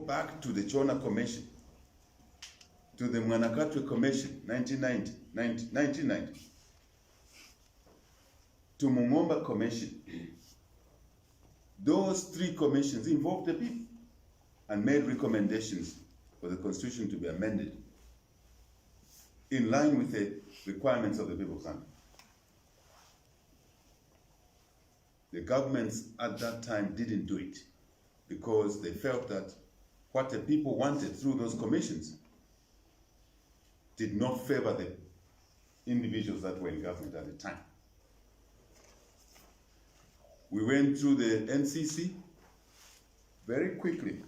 back to the Chona Commission, to the Mwanakatwe Commission, 1990, to Mungomba Commission. Those three commissions involved the people and made recommendations for the constitution to be amended in line with the requirements of the people of Zambia. The governments at that time didn't do it because they felt that what the people wanted through those commissions did not favor the individuals that were in government at the time. We went through the NCC very quickly.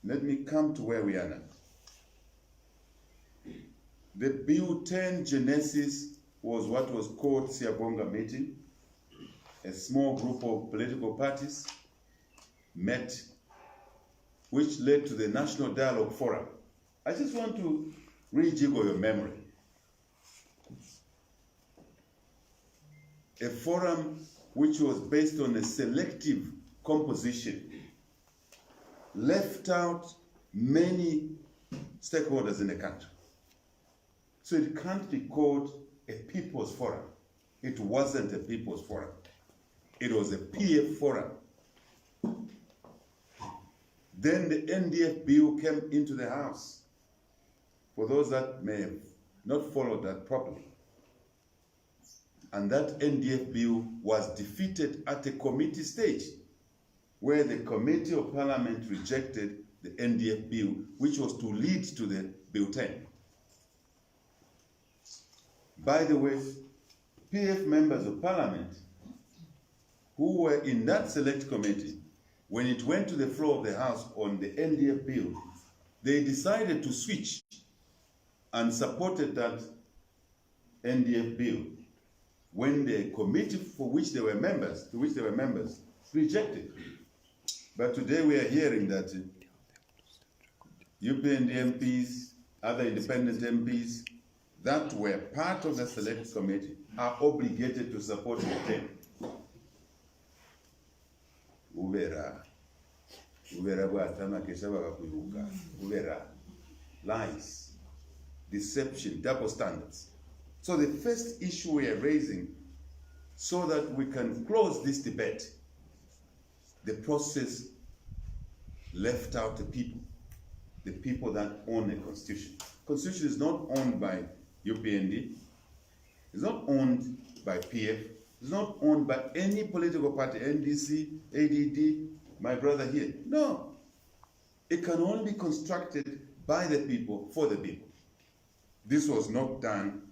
Let me come to where we are now. The Bill 10 genesis was what was called Siabonga meeting. A small group of political parties met, which led to the National Dialogue Forum. I just want to rejiggle your memory. A forum which was based on a selective composition, left out many stakeholders in the country. So it can't be called a people's forum. It wasn't a people's forum. It was a PF forum. Then the NDF bill came into the House. For those that may have not followed that properly. And that NDF bill was defeated at a committee stage, where the Committee of Parliament rejected the NDF bill, which was to lead to the Bill 10. By the way, PF members of Parliament who were in that select committee, when it went to the floor of the House on the NDF bill, they decided to switch and supported that NDF bill when the committee to which they were members, rejected. But today we are hearing that UPND MPs, other independent MPs that were part of the select committee are obligated to support the 10. Lies, deception, double standards. So the first issue we are raising, so that we can close this debate, the process left out the people that own the constitution. Constitution is not owned by UPND, it's not owned by PF, it's not owned by any political party, NDC, ADD, my brother here. No. It can only be constructed by the people, for the people. This was not done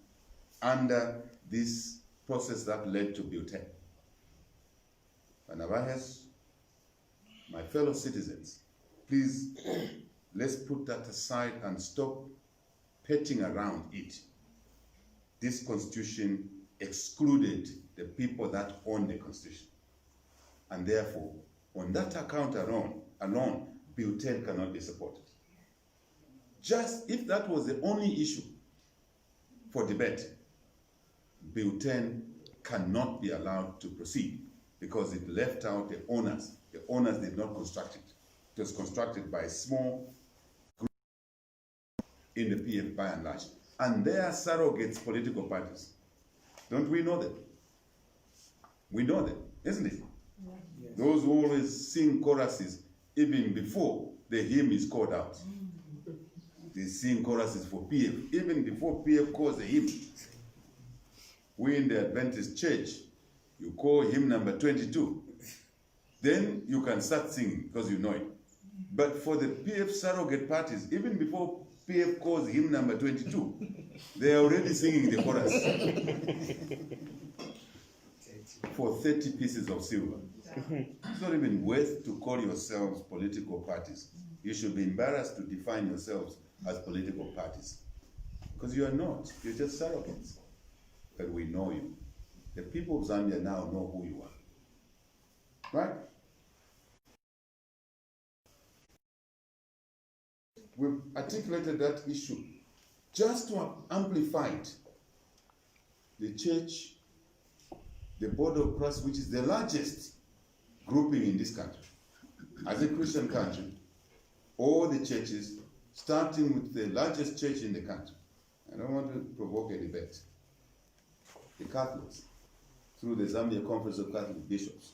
under this process that led to Bill 10. Panavahas, my fellow citizens, please, let's put that aside and stop petting around it. This constitution excluded the people that own the constitution. And therefore, on that account alone, Bill 10 cannot be supported. Just if that was the only issue for debate, Bill 10 cannot be allowed to proceed because it left out the owners. The owners did not construct it. It was constructed by a small group in the PF by and large. And they are surrogates political parties. Don't we know them? We know them, isn't it? Yeah. Yes. Those who always sing choruses even before the hymn is called out. They sing choruses for PF, even before PF calls the hymn. We in the Adventist church, you call hymn number 22. Then you can start singing because you know it. But for the PF surrogate parties, even before PF calls hymn number 22, they are already singing the chorus. For 30 pieces of silver. It's not even worth to call yourselves political parties. You should be embarrassed to define yourselves as political parties. Because you are not, you're just surrogates. But we know you. The people of Zambia now know who you are. Right? We've articulated that issue just to amplify it. The church, the Board of Christ, which is the largest grouping in this country, as a Christian country, all the churches, starting with the largest church in the country. I don't want to provoke a debate. The Catholics, through the Zambia Conference of Catholic Bishops,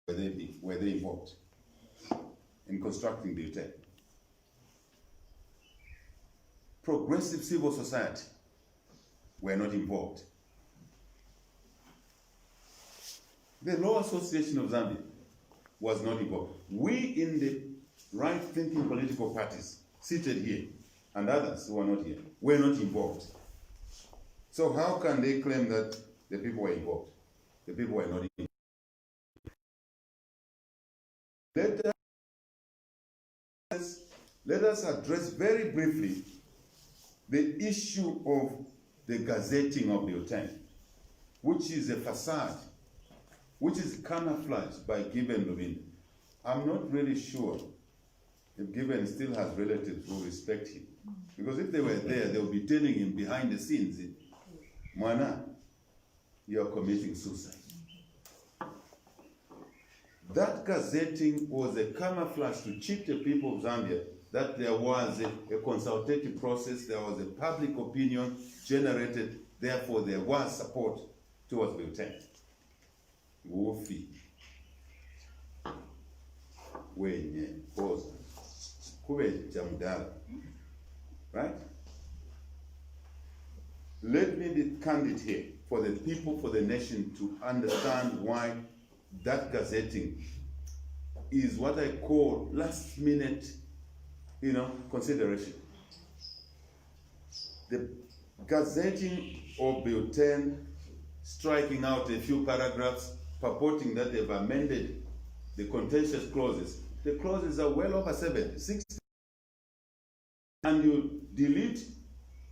were they involved in constructing the hotel? Progressive civil society were not involved. The Law Association of Zambia was not involved. We in the right-thinking political parties seated here, and others who are not here, were not involved. So how can they claim that the people were involved? The people were not involved. Let us address very briefly the issue of the gazetting of the hotel, which is a facade, which is camouflaged by Given Lubinda. I'm not really sure if Given still has relatives who respect him. Because if they were there, they would be telling him behind the scenes, Mwana, you're committing suicide. That gazetting was a camouflage to cheat the people of Zambia that there was a consultative process, there was a public opinion generated, therefore there was support towards the intent. Wofi. Wenye, pause. Kube jamudala. Right? Let me be candid here for the people, for the nation to understand why that gazetting is what I call last minute, consideration. The gazetting of Bill 10, striking out a few paragraphs, purporting that they've amended the contentious clauses. The clauses are well over 60. And you delete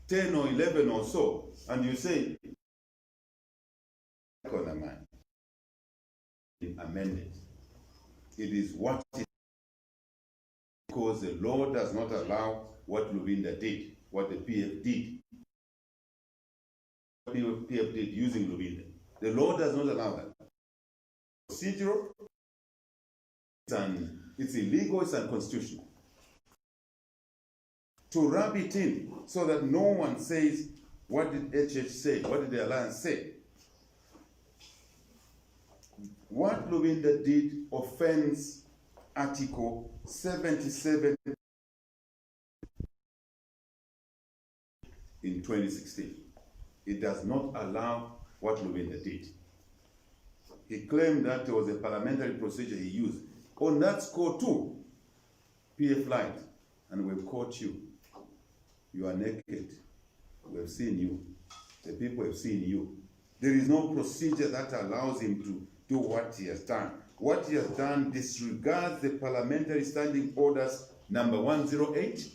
10 or 11 or so, and you say, amended. It is what it is, because the law does not allow what Lubinda did, what the PF did. What the PF did using Lubinda. The law does not allow that. Procedural, it's illegal, it's unconstitutional. To rub it in so that no one says, what did HH say? What did the Alliance say? What Lubinda did offends Article 77 in 2016. It does not allow what Lubinda did. He claimed that there was a parliamentary procedure he used. On that score too, PF lied, and we've caught you. You are naked. We have seen you. The people have seen you. There is no procedure that allows him to do what he has done. What he has done disregards the parliamentary standing orders number 108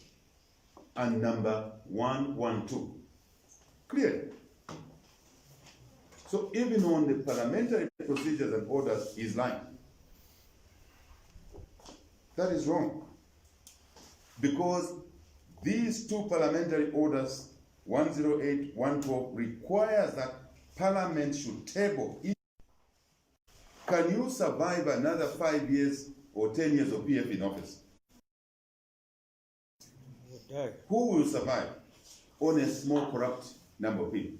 and number 112. Clear? So even on the parliamentary procedures and orders, he's lying. That is wrong. Because these two parliamentary orders, 108, 112, requires that Parliament should table it. Can you survive another 5 years or 10 years of PF in office? Who will survive on a small corrupt number of people?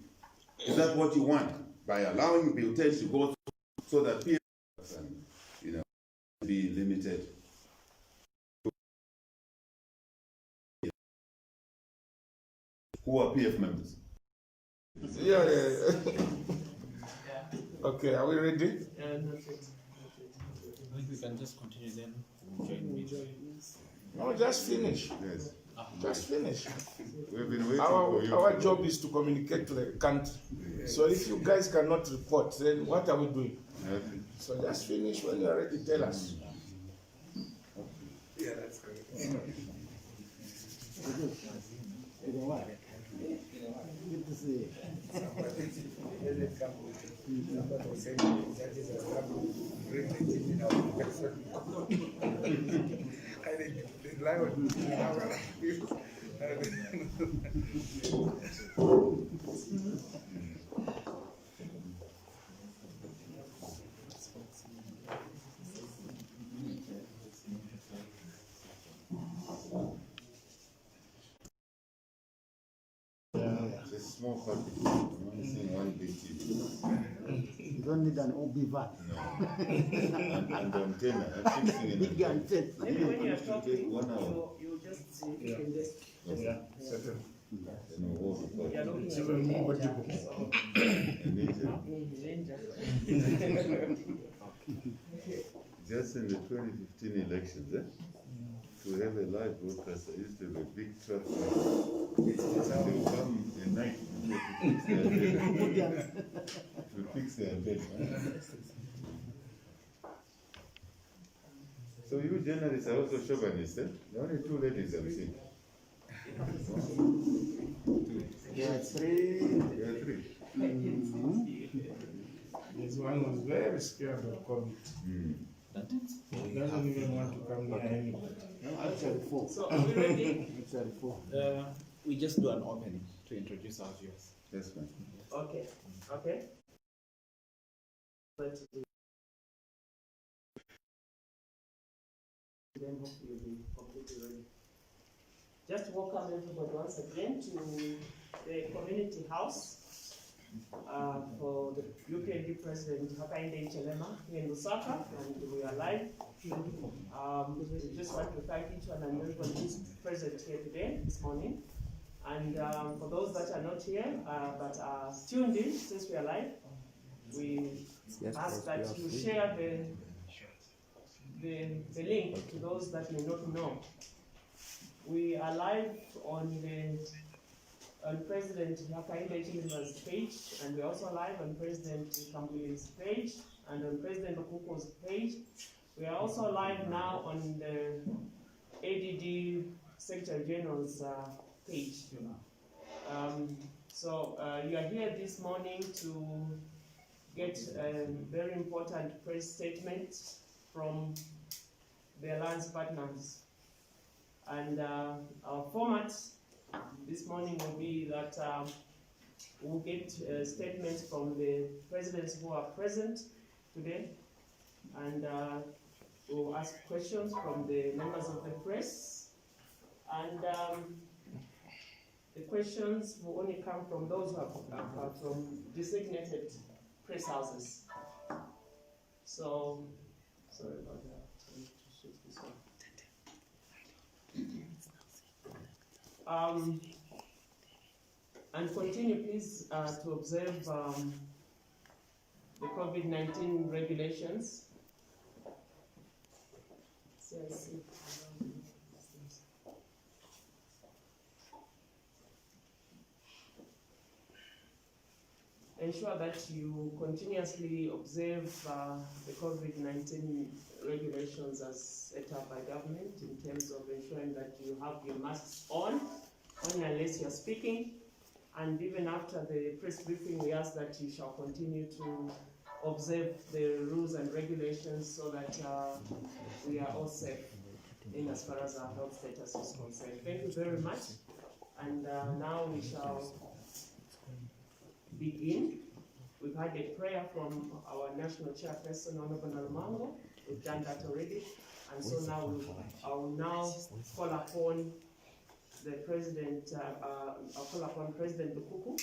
Is that what you want? By allowing Bill 10 to go through so that PF can, be limited. Who are PF members? Yeah. Okay, are we ready? I think we can just continue then. No, just finish. Yes. Just finish. We've been waiting for you. Our job is to communicate to the country. Yes. So if you guys cannot report, then what are we doing? Nothing. So just finish when you are ready, tell us. Yeah, that's great. Good to see you. Somebody was saying judges have come to bring the team in our person. I think the lion in our small package. I'm only seeing one big TV. You don't need an OB van. No. and the antenna. I'm fixing an Big antenna. antenna. Maybe when you're It will take talking, 1 hour. you just see if you can just. Yeah, certain. Then we'll walk it You're out. looking It's at even more danger, difficult. so- And it's, Danger. just in the 2015 elections, to have a live broadcast, I used to have a big truck. They will come at night to fix their antenna. So you journalists are also chauvinists, eh? The only two ladies I've seen. Yeah, three. There are three. This one was very scared of COVID. He doesn't even want to come near anybody. No, actually four. So are we ready? Actually four. We just do an opening to introduce our viewers. That's fine. Okay, okay. But then hopefully you'll be completely ready. Just welcome everybody once again to the community house for the UPND President Hakainde Hichilema here in Lusaka, and we are live. We just want to thank each one and everyone who's present here today, this morning. And for those that are not here but are tuned in, since we are live, we ask that you share the link to those that may not know. We are live on President Hakainde Hichilema's page, and we're also live on President Kambwili's page and on President Okuko's page. We are also live now on the ADD Secretary General's page. So you are here this morning to get a very important press statement from the alliance partners. And our format this morning will be that we'll get statements from the presidents who are present today, and we'll ask questions from the members of the press. And the questions will only come from those who are from designated press houses. So, sorry about that. I need to shift this one. And continue, please, to observe the COVID-19 regulations. So I see. Ensure that you continuously observe the COVID-19 regulations as set up by government in terms of ensuring that you have your masks on, only unless you're speaking. And even after the press briefing, we ask that you shall continue to observe the rules and regulations so that we are all safe in as far as our health status is concerned. Thank you very much. And now we shall begin. We've had a prayer from our national chairperson, Honorable Lungu. We've done that already. And so now I will now call upon the president, I'll call upon President Lukuku,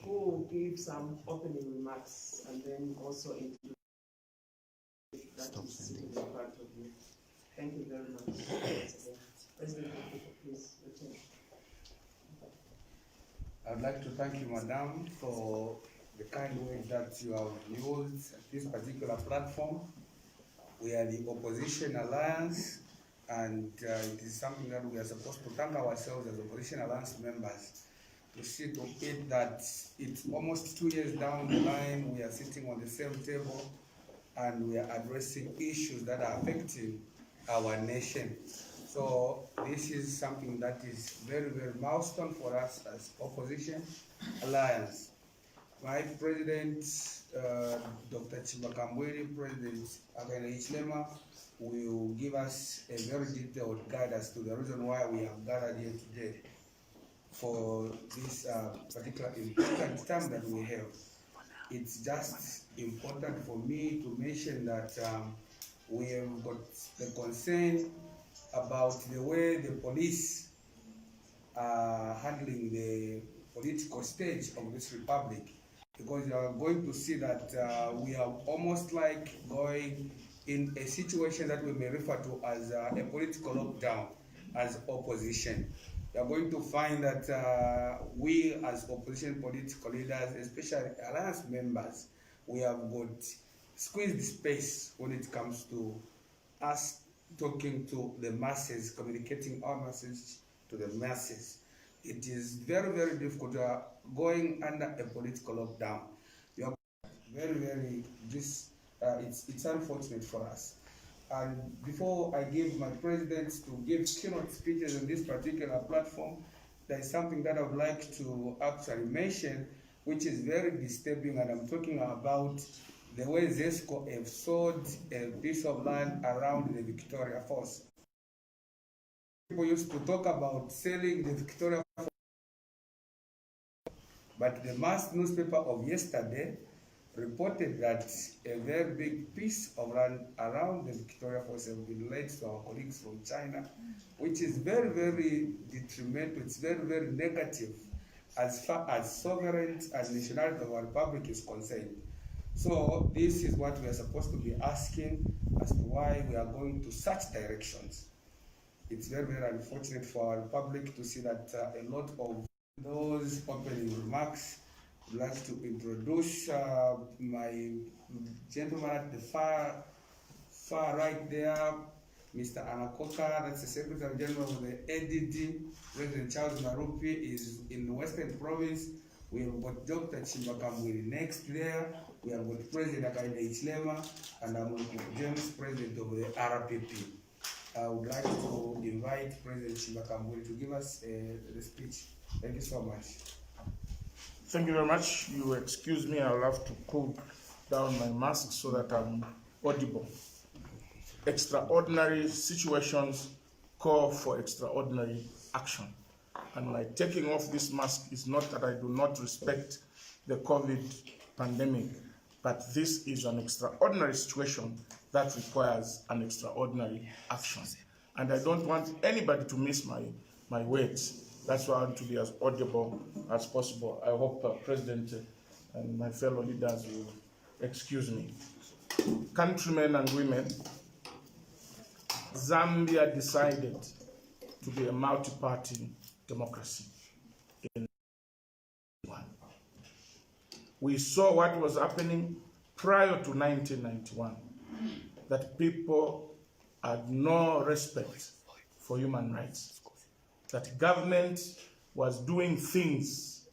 who will give some opening remarks and then also introduce that is sitting in front of you. Thank you very much. President Lukuku, please return. I'd like to thank you, Madam, for the kind way that you have used this particular platform. We are the Opposition Alliance, and it is something that we are supposed to thank ourselves as Opposition Alliance members to see to it that it's almost 2 years down the line, we are sitting on the same table and we are addressing issues that are affecting our nation. So this is something that is very, very milestone for us as Opposition Alliance. My President, Dr. Chishimba Kambwili, President Hakainde Hichilema, will give us a very detailed guidance to the reason why we have gathered here today for this particular important time that we have. It's just important for me to mention that we have got the concern about the way the police are handling the political stage of this republic, because you are going to see that we are almost like going in a situation that we may refer to as a political lockdown as opposition. You are going to find that we as opposition political leaders, especially alliance members, we have got squeezed space when it comes to us talking to the masses, communicating our message to the masses. It is very, very difficult going under a political lockdown. You are very, it's unfortunate for us. And before I give my president to give keynote speeches on this particular platform, there is something that I would like to actually mention, which is very disturbing, and I'm talking about the way ZESCO have sold a piece of land around the Victoria Falls. People used to talk about selling the Victoria Falls, but the mass newspaper of yesterday reported that a very big piece of land around the Victoria Falls has been led to our colleagues from China, which is very, very detrimental. It's very, very negative as far as sovereignty and nationality of our republic is concerned. So this is what we are supposed to be asking as to why we are going to such directions. It's very, very unfortunate for our republic to see that a lot of those opening remarks. I'd like to introduce my gentleman at the far right there, Mr. Anakoka, that's the Secretary General of the ADD. President Charles Marupi is in the Western Province. We have got Dr. Chishimba Kambwili next there. We have got President Hakainde Hichilema, and I'm James, President of the RPP. I would like to invite President Chishimba Kambwili to give us the speech. Thank you so much. Thank you very much. You excuse me, I'll have to pull down my mask so that I'm audible. Extraordinary situations call for extraordinary action. And my taking off this mask is not that I do not respect the COVID pandemic, but this is an extraordinary situation that requires an extraordinary action. And I don't want anybody to miss my words. That's why I want to be as audible as possible. I hope President and my fellow leaders will excuse me. Countrymen and women, Zambia decided to be a multi-party democracy. We saw what was happening prior to 1991, that people had no respect for human rights, that government was doing things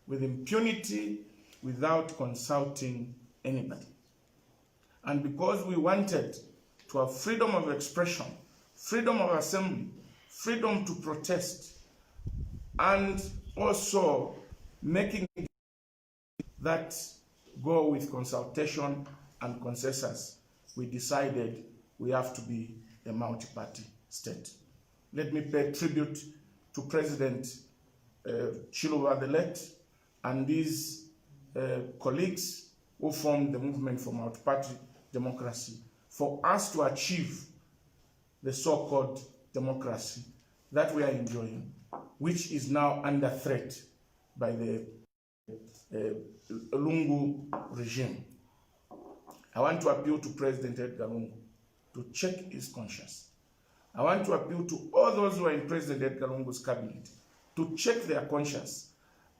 with impunity without consulting anybody. And because we wanted to have freedom of expression, freedom of assembly, freedom to protest, and also making that go with consultation and consensus, we decided we have to be a multi-party state. Let me pay tribute to President Chiluba the Late and his colleagues who formed the movement for multi-party democracy for us to achieve the so-called democracy that we are enjoying, which is now under threat by the Lungu regime. I want to appeal to President Edgar Lungu to check his conscience. I want to appeal to all those who are in President Edgar Lungu's cabinet to check their conscience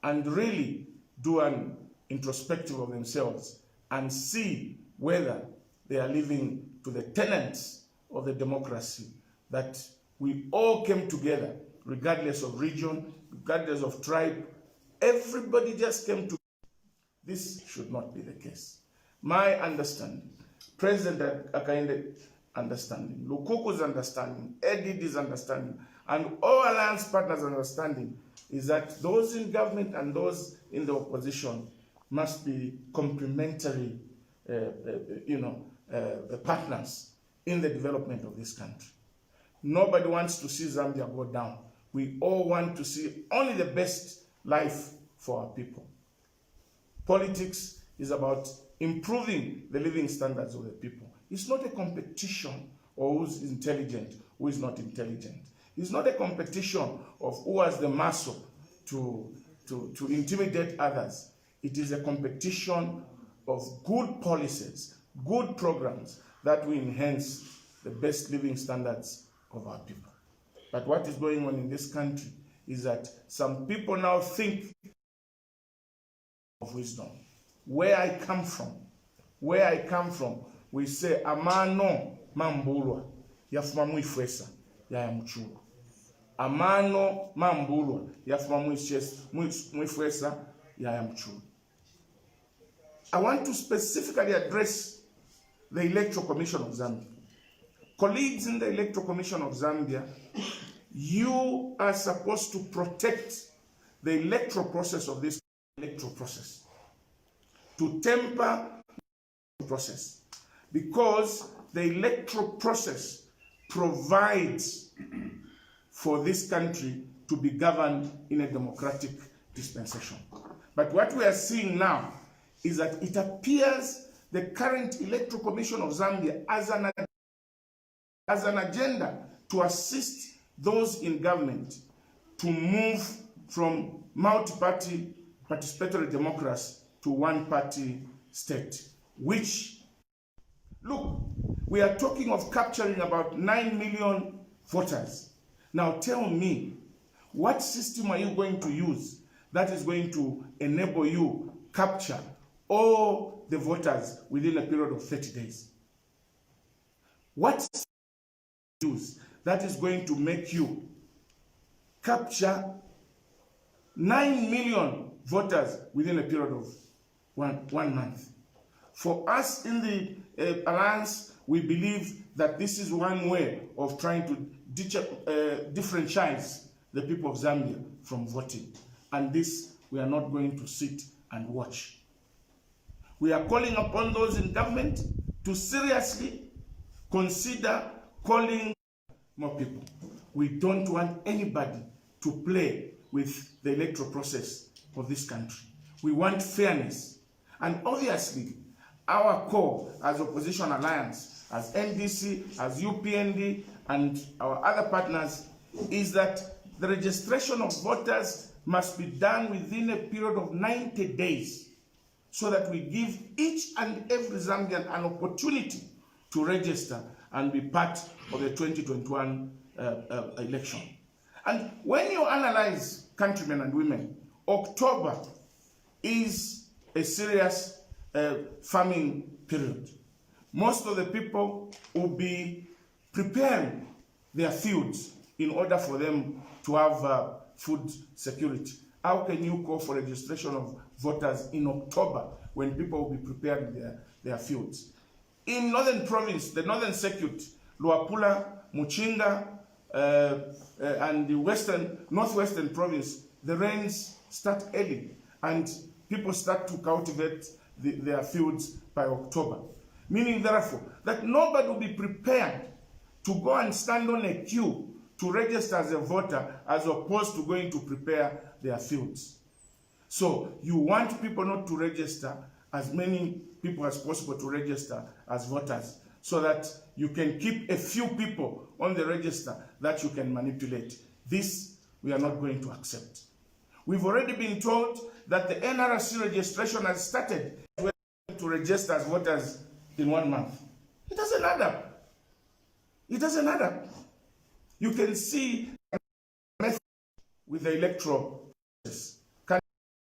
and really do an introspective of themselves and see whether they are living to the tenets of the democracy that we all came together, regardless of region, regardless of tribe. Everybody just came together. This should not be the case. My understanding, President Hakainde understanding, Lukuku's understanding, ADD's understanding, and all alliance partners' understanding is that those in government and those in the opposition must be complementary partners in the development of this country. Nobody wants to see Zambia go down. We all want to see only the best life for our people. Politics is about improving the living standards of the people. It's not a competition of who's intelligent, who is not intelligent. It's not a competition of who has the muscle to to intimidate others. It is a competition of good policies, good programs that will enhance the best living standards of our people. But what is going on in this country is that some people now think of wisdom. Where I come from, we say, amano mambulwa, yafuma muifwesa, ya mchulu. Amano mambulwa, yafuma muifwesa, ya mchulu. I want to specifically address the Electoral Commission of Zambia. Colleagues in the Electoral Commission of Zambia, you are supposed to protect the electoral process of this electoral process, to temper the process, because the electoral process provides for this country to be governed in a democratic dispensation. But what we are seeing now is that it appears the current Electoral Commission of Zambia as an agenda to assist those in government to move from multi-party participatory democracy to one-party state, which, look, we are talking of capturing about 9 million voters. Now tell me, what system are you going to use that is going to enable you capture all the voters within a period of 30 days? What system you use that is going to make you capture 9 million voters within a period of one month? For us in the Alliance, we believe that this is one way of trying to differentiate the people of Zambia from voting. And this, we are not going to sit and watch. We are calling upon those in government to seriously consider calling more people. We don't want anybody to play with the electoral process of this country. We want fairness. And obviously, our core as Opposition Alliance, as NDC, as UPND, and our other partners, is that the registration of voters must be done within a period of 90 days, so that we give each and every Zambian an opportunity to register and be part of the 2021 election. And when you analyze, countrymen and women, October is a serious farming period. Most of the people will be preparing their fields in order for them to have food security. How can you call for registration of voters in October when people will be preparing their fields? In Northern Province, the Northern Circuit, Luapula, Muchinga, and the Northwestern Province, the rains start early and people start to cultivate their fields by October. Meaning, therefore, that nobody will be prepared to go and stand on a queue to register as a voter as opposed to going to prepare their fields. So you want people not to register, as many people as possible to register as voters, so that you can keep a few people on the register that you can manipulate. This we are not going to accept. We've already been told that the NRC registration has started to register as voters in 1 month. It doesn't add up. It doesn't add up. You can see with the electoral